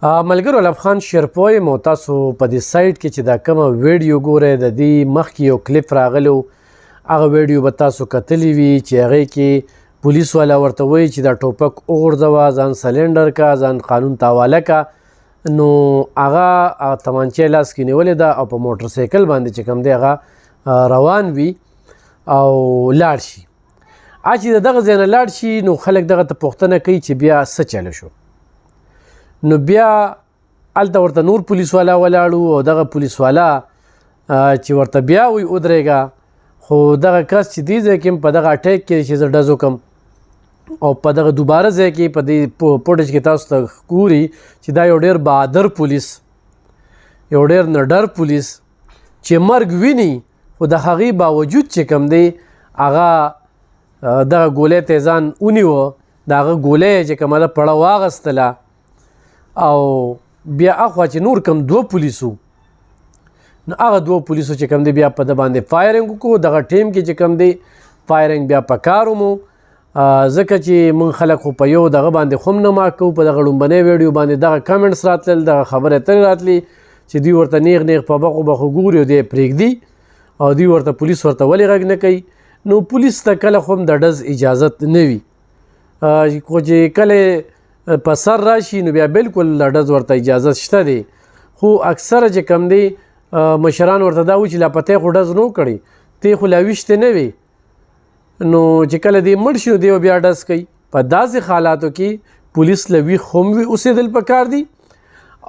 ملګرو الافخان شیرپوی مو تاسو په دې سایټ کې چې دا کومه ویډیو ګورئ د دې مخکې یو کلیپ راغلی هغه ویډیو به تاسو کتلی وي چې هغې کې پولیس والا ورته وایي چې دا ټوپک وغورځوه ځان سلنډر کا ځان قانون ته حواله کا نو هغه تمانچه لاس کې نیولې ده او په موټر سایکل باندې چې کوم دی هغه روان وي او لاړ شي چې د دغه ځای نه لاړ شي نو خلک دغه ته پوښتنه کوي چې بیا څه چله شو نو بیا هلته ورته نور پولیس والا ولاړو او دغه پولیس والا چې ورته بیا وایي ودرېږه خو دغه کس چې دې ځای کې په دغه اټیک کې چې زه ډز وکړم او په دغه دوباره ځای کې په دې فوټیج کې تاسو ته ګوري چې دا یو ډېر بهادر پولیس یو ډېر نډر پولیس چې مرګ ویني خو د هغې باوجود چې کوم دی هغه دغه ګولۍ ته ځان ونیوه د هغه ګولۍ چې کومه ده پړه واغستله او بیا اخوا چې نور کم دوه پولیسو نو هغه دوه پولیسو چې کوم دی بیا په ده باندې فایرنګ وکړو دغه ټیم کې چې کوم دی فایرنګ بیا په کار ومو ځکه چې موږ خلک خو په یو دغه باندې خو هم نه مات کوو په دغه لومبنۍ ویډیو باندې دغه کمنټس راتلل دغه خبرې اترې راتلې چې دوی ورته نیغ نیغ په بخو بخو ګوري او دی پرېږدي او دوی ورته پولیس ورته ولې غږ نه کوي نو پولیس ته کله خو هم د ډز اجازت نه وي خو چې کله په سر راشي نو بیا بالکل د ډز ورته اجازه شته دی خو اکثره چې کوم دی مشران ورته دا وایي چې لا په تی خو ډز نو کړی تی خو لا ویشتې نه وي نو چې کله دی مړ شي نو دی بیا ډز کوي په داسې حالاتو کې پولیس له ویښ هم وي اوسېدل پکار دي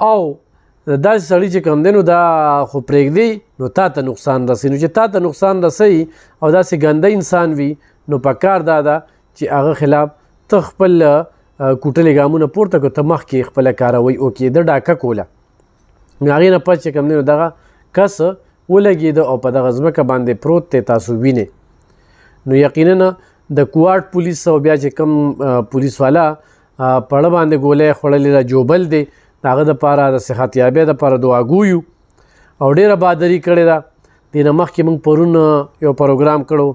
او داسې سړي چې کوم دی نو دا خو پرېږدي نو تا ته نقصان رسوي نو چې تا ته نقصان رسوي او داسې ګنده انسان وي نو پکار دا ده چې هغه خلاف ته خپل کوټلې ګامونه پورته کړو ته مخکې خپله کاروی وکړې د ډاکه کوله نو هغې نه پس چې کوم دی نو دغه کس ولګېده او په دغه ځمکه باندې پروت دی تاسو وینې نو یقینا د کوواټ پولیس او بیا چې کوم پولیس والا پړه باندې ګولۍ خوړلې ده جوبل دی د هغه دپاره د صحت یابۍ دپاره دعاګو یو او ډېره بهادري کړې ده دې نه مخکې موږ پرون یو پروګرام کړو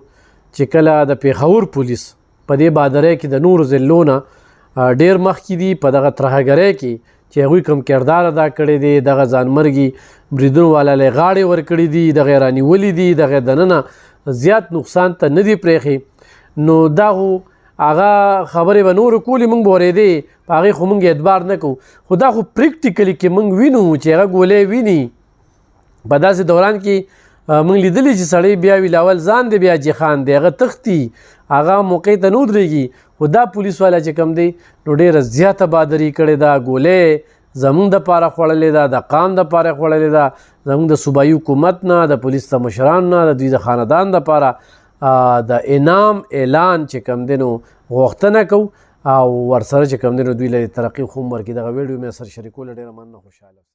چې کله د پېښور پولیس په دې بهادرۍ کې د نورو ضلعو نه ډېر مخکې دي په دغه ترهګرۍ کې چې هغوی کوم کردار ادا کړی دی دغه ځانمرګي بریدونو والا له غاړې ورکړي دي دغه یې رانیولي دي دغه یې دننه زیات نقصان ته نه دي پرېښي نو دا خو هغه خبرې به نورو کولې موږ به اورېدې په هغې خو موږ اعتبار نه کوو خو دا خو پریکټیکلي کې موږ وینو چې هغه ګولۍ ویني په داسې دوران کې موږ لیدلی چې سړی بیا وي لاول ځان دی بیا جخان دی هغه تښتي هغه موقع ته نه ودرېږي خو دا پولیس والا چې کوم دی نو ډېره زیاته بهادري کړې ده ګولۍ زموږ دپاره خوړلې ده د قام دپاره خوړلې ده زموږ د صوبایي حکومت نه د پولیس د مشرانو نه د دوی د خاندان دپاره د انعام اعلان چې کوم دی نو غوښتنه کوو او ورسره چې کوم دی نو دوی له ترقي خو هم ورکړي دغه ویډیو مې سره شریکوله ډېره مننه خوشحاله